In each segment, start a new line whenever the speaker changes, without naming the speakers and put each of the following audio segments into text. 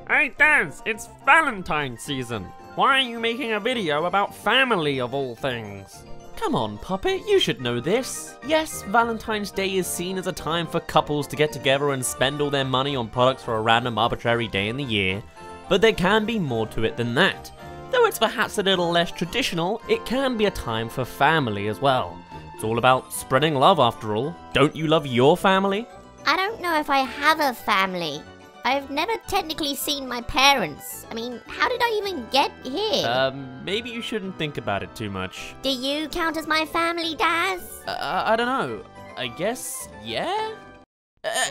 Hey Daz, it's Valentine season. Why are you making a video about family of all things?
Come on, Puppet, you should know this. Yes, Valentine's Day is seen as a time for couples to get together and spend all their money on products for a random arbitrary day in the year, but there can be more to it than that. Though it's perhaps a little less traditional, it can be a time for family as well. It's all about spreading love after all. Don't you love your family?
I don't know if I have a family. I've never technically seen my parents. I mean, how did I even get here?
Maybe you shouldn't think about it too much.
Do you count as my family, Daz?
I don't know. I guess, yeah?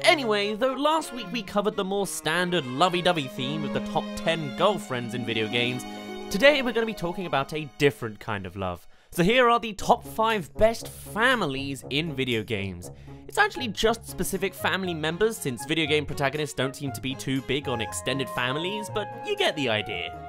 Anyway, though last week we covered the more standard lovey-dovey theme of the top 10 girlfriends in video games, today we're going to be talking about a different kind of love. So here are the top 5 best families in video games. It's actually just specific family members, since video game protagonists don't seem to be too big on extended families, but you get the idea.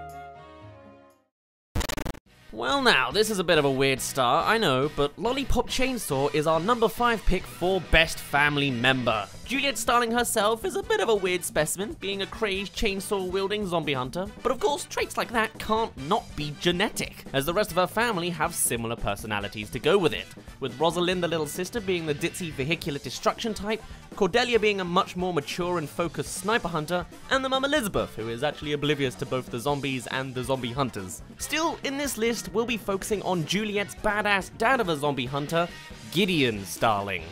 Well now, this is a bit of a weird start, I know, but Lollipop Chainsaw is our number 5 pick for best family member. Juliet Starling herself is a bit of a weird specimen, being a crazed chainsaw-wielding zombie hunter, but of course traits like that can't not be genetic, as the rest of her family have similar personalities to go with it, with Rosalind the little sister being the ditzy vehicular destruction type, Cordelia being a much more mature and focused sniper hunter, and the mum Elizabeth, who is actually oblivious to both the zombies and the zombie hunters. Still, in this list, we'll be focusing on Juliet's badass dad of a zombie hunter, Gideon Starling.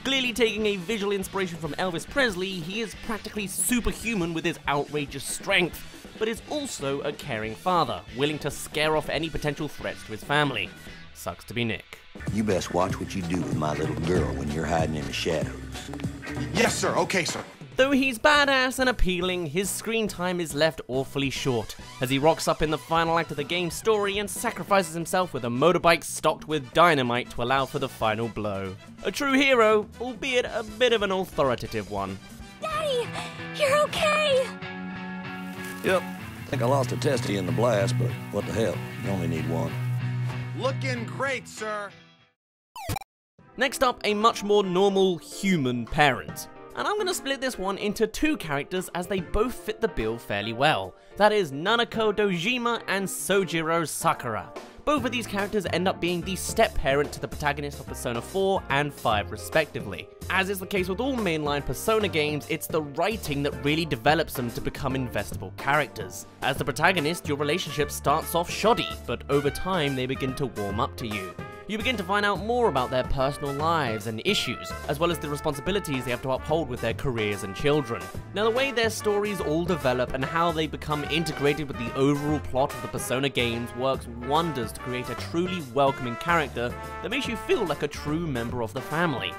Clearly taking a visual inspiration from Elvis Presley, he is practically superhuman with his outrageous strength, but is also a caring father, willing to scare off any potential threats to his family. Sucks to be Nick.
You best watch what you do with my little girl when you're hiding in the shadows.
Yes, sir. Okay, sir.
Though he's badass and appealing, his screen time is left awfully short, as he rocks up in the final act of the game's story and sacrifices himself with a motorbike stocked with dynamite to allow for the final blow. A true hero, albeit a bit of an authoritative one.
Daddy, you're okay!
Yep. Think I lost a testy in the blast, but what the hell? You only need one.
Looking great, sir.
Next up, a much more normal human parent. And I'm going to split this one into 2 characters as they both fit the bill fairly well. That is Nanako Dojima and Sojiro Sakura. Both of these characters end up being the step-parent to the protagonist of Persona 4 and 5 respectively. As is the case with all mainline Persona games, it's the writing that really develops them to become investable characters. As the protagonist, your relationship starts off shoddy, but over time they begin to warm up to you. You begin to find out more about their personal lives and issues, as well as the responsibilities they have to uphold with their careers and children. Now, the way their stories all develop and how they become integrated with the overall plot of the Persona games works wonders to create a truly welcoming character that makes you feel like a true member of the family.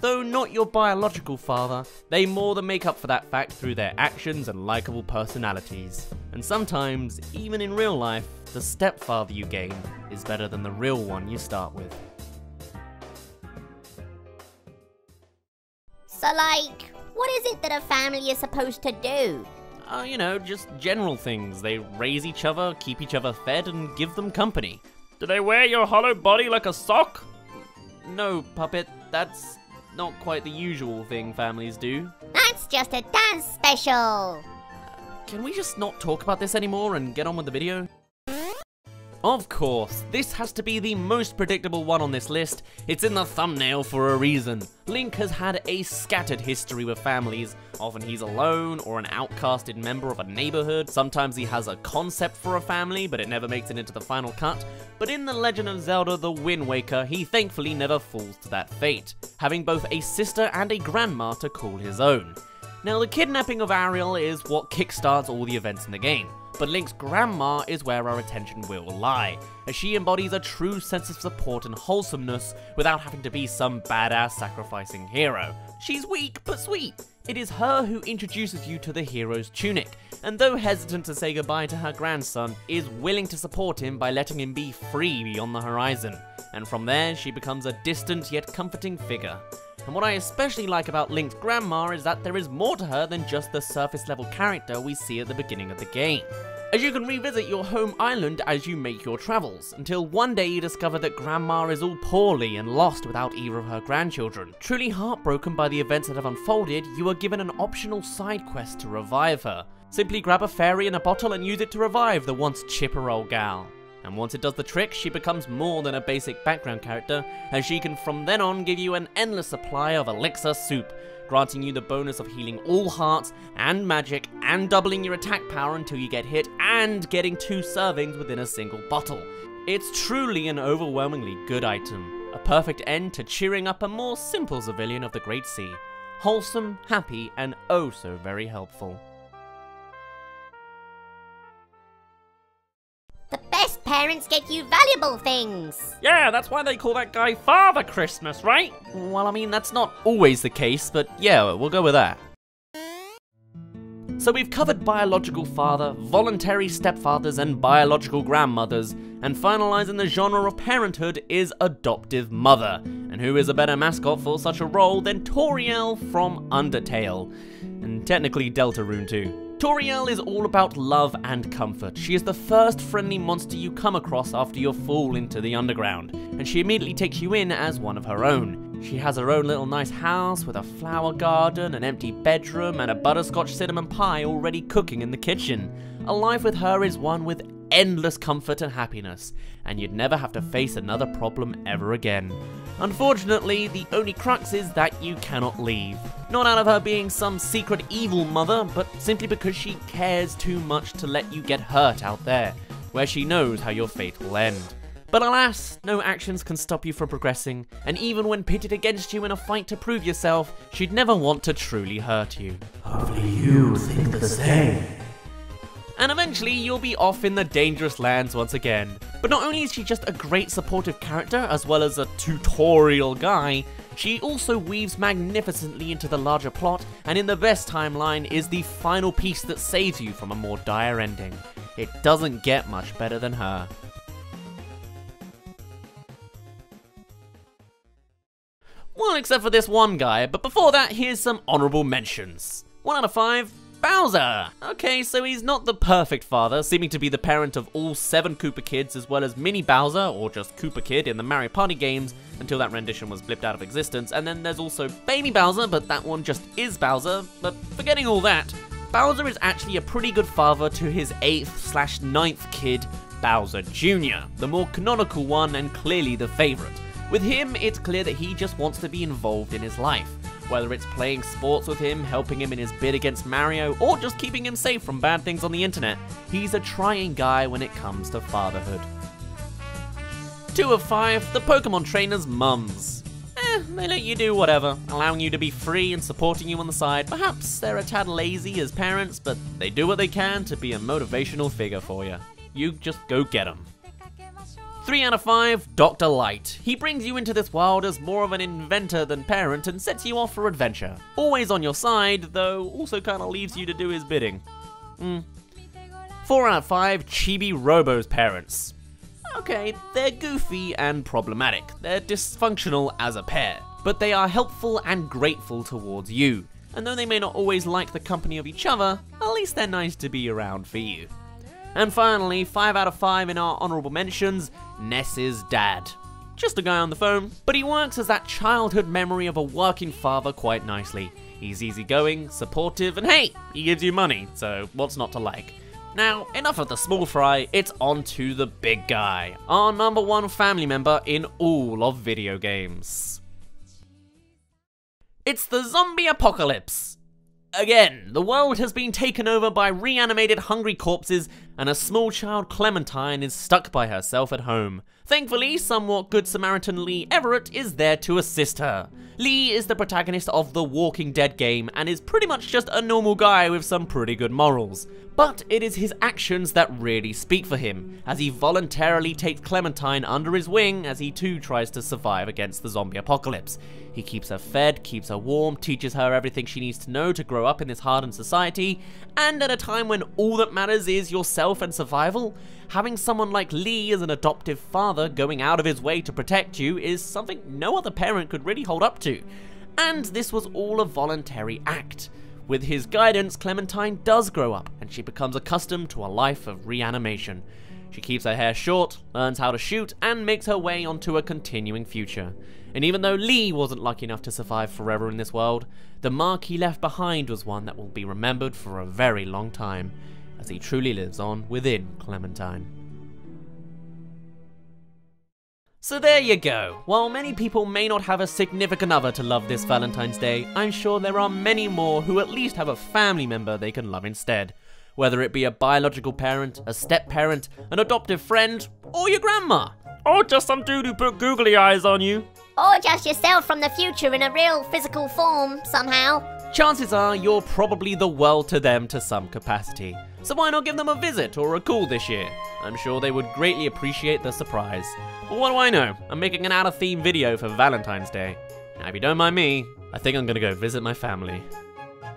Though not your biological father, they more than make up for that fact through their actions and likable personalities. And sometimes, even in real life, the stepfather you gain is better than the real one you start with.
So like, what is it that a family is supposed to do?
You know, just general things. They raise each other, keep each other fed, and give them company.
Do they wear your hollow body like a sock?
No, Puppet, that's not quite the usual thing families do.
That's just a dance special!
Can we just not talk about this anymore and get on with the video? Of course, this has to be the most predictable one on this list. It's in the thumbnail for a reason. Link has had a scattered history with families. Often he's alone or an outcasted member of a neighborhood. Sometimes he has a concept for a family, but it never makes it into the final cut. But in The Legend of Zelda: The Wind Waker, he thankfully never falls to that fate, having both a sister and a grandma to call his own. Now, the kidnapping of Ariel is what kickstarts all the events in the game. But Link's grandma is where our attention will lie, as she embodies a true sense of support and wholesomeness without having to be some badass sacrificing hero. She's weak but sweet. It is her who introduces you to the hero's tunic, and though hesitant to say goodbye to her grandson, is willing to support him by letting him be free beyond the horizon. And from there, she becomes a distant yet comforting figure. And what I especially like about Link's grandma is that there is more to her than just the surface level character we see at the beginning of the game, as you can revisit your home island as you make your travels, until one day you discover that Grandma is all poorly and lost without either of her grandchildren. Truly heartbroken by the events that have unfolded, you are given an optional side quest to revive her. Simply grab a fairy and a bottle and use it to revive the once chipper old gal. And once it does the trick, she becomes more than a basic background character, as she can from then on give you an endless supply of elixir soup, granting you the bonus of healing all hearts and magic and doubling your attack power until you get hit and getting 2 servings within a single bottle. It's truly an overwhelmingly good item, a perfect end to cheering up a more simple civilian of the Great Sea. Wholesome, happy, and oh so very helpful.
The best parents get you valuable things.
Yeah, that's why they call that guy Father Christmas, right?
Well, I mean, that's not always the case, but yeah, we'll go with that. So we've covered biological father, voluntary stepfathers, and biological grandmothers, and finalising the genre of parenthood is adoptive mother. And who is a better mascot for such a role than Toriel from Undertale? And technically Deltarune too. Toriel is all about love and comfort. She is the first friendly monster you come across after your fall into the underground, and she immediately takes you in as one of her own. She has her own little nice house with a flower garden, an empty bedroom, and a butterscotch cinnamon pie already cooking in the kitchen. A life with her is one with endless comfort and happiness, and you'd never have to face another problem ever again. Unfortunately, the only crux is that you cannot leave. Not out of her being some secret evil mother, but simply because she cares too much to let you get hurt out there, where she knows how your fate will end. But alas, no actions can stop you from progressing, and even when pitted against you in a fight to prove yourself, she'd never want to truly hurt you. Hopefully you think the same. And eventually you'll be off in the dangerous lands once again. But not only is she just a great supportive character as well as a tutorial guy, she also weaves magnificently into the larger plot, and in the best timeline is the final piece that saves you from a more dire ending. It doesn't get much better than her. Well, except for this one guy, but before that, here's some honorable mentions. 1 out of 5. Bowser! Okay, so he's not the perfect father, seeming to be the parent of all 7 Koopa kids as well as Mini Bowser, or just Koopa Kid in the Mario Party games, until that rendition was blipped out of existence, and then there's also Baby Bowser, but that one just is Bowser. But forgetting all that, Bowser is actually a pretty good father to his 8th/9th kid, Bowser Jr., the more canonical one and clearly the favourite. With him, it's clear that he just wants to be involved in his life. Whether it's playing sports with him, helping him in his bid against Mario, or just keeping him safe from bad things on the internet, he's a trying guy when it comes to fatherhood. 2 of 5, the Pokemon trainers' mums. They let you do whatever, allowing you to be free and supporting you on the side. Perhaps they're a tad lazy as parents, but they do what they can to be a motivational figure for you. You just go get them. 3 out of 5, Dr. Light. He brings you into this world as more of an inventor than parent and sets you off for adventure. Always on your side, though also kinda leaves you to do his bidding. 4 out of 5, Chibi Robo's parents. Okay, they're goofy and problematic. They're dysfunctional as a pair, but they are helpful and grateful towards you. And though they may not always like the company of each other, at least they're nice to be around for you. And finally, 5 out of 5 in our honourable mentions, Ness's dad. Just a guy on the phone, but he works as that childhood memory of a working father quite nicely. He's easygoing, supportive, and hey, he gives you money, so what's not to like? Now, enough of the small fry, it's on to the big guy, our #1 family member in all of video games. It's the zombie apocalypse! Again, the world has been taken over by reanimated hungry corpses, and a small child Clementine is stuck by herself at home. Thankfully, somewhat good Samaritan Lee Everett is there to assist her. Lee is the protagonist of the Walking Dead game and is pretty much just a normal guy with some pretty good morals. But it is his actions that really speak for him, as he voluntarily takes Clementine under his wing as he too tries to survive against the zombie apocalypse. He keeps her fed, keeps her warm, teaches her everything she needs to know to grow up in this hardened society, and at a time when all that matters is yourself and survival, having someone like Lee as an adoptive father going out of his way to protect you is something no other parent could really hold up to. And this was all a voluntary act. With his guidance, Clementine does grow up, and she becomes accustomed to a life of reanimation. She keeps her hair short, learns how to shoot, and makes her way onto a continuing future. And even though Lee wasn't lucky enough to survive forever in this world, the mark he left behind was one that will be remembered for a very long time, as he truly lives on within Clementine. So there you go. While many people may not have a significant other to love this Valentine's Day, I'm sure there are many more who at least have a family member they can love instead. Whether it be a biological parent, a step-parent, an adoptive friend, or your grandma.
Or just some dude who put googly eyes on you.
Or just yourself from the future in a real physical form, somehow.
Chances are you're probably the world to them to some capacity. So why not give them a visit or a call this year? I'm sure they would greatly appreciate the surprise. But what do I know? I'm making an out-of-theme video for Valentine's Day. Now if you don't mind me, I think I'm gonna go visit my family.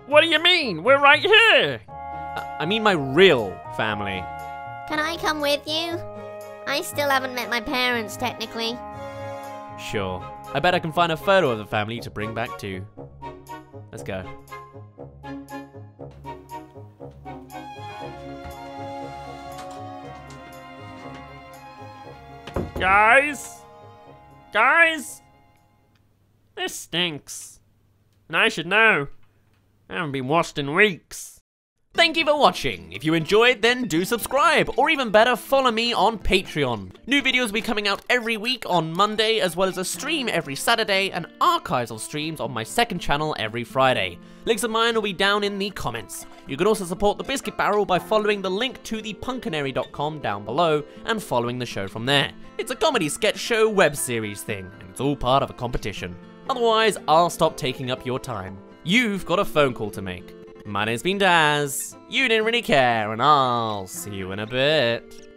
What do you mean? We're right here!
I mean my real family.
Can I come with you? I still haven't met my parents, technically.
Sure. I bet I can find a photo of the family to bring back too. Let's go.
Guys? Guys? This stinks. And I should know. I haven't been washed in weeks.
Thank you for watching. If you enjoyed, then do subscribe, or even better, follow me on Patreon. New videos will be coming out every week on Monday, as well as a stream every Saturday, and archives of streams on my second channel every Friday. Links of mine will be down in the comments. You can also support the Biscuit Barrel by following the link to the punkanary.com down below, and following the show from there. It's a comedy sketch show web series thing, and it's all part of a competition. Otherwise, I'll stop taking up your time. You've got a phone call to make. My name's been Daz, you didn't really care, and I'll see you in a bit.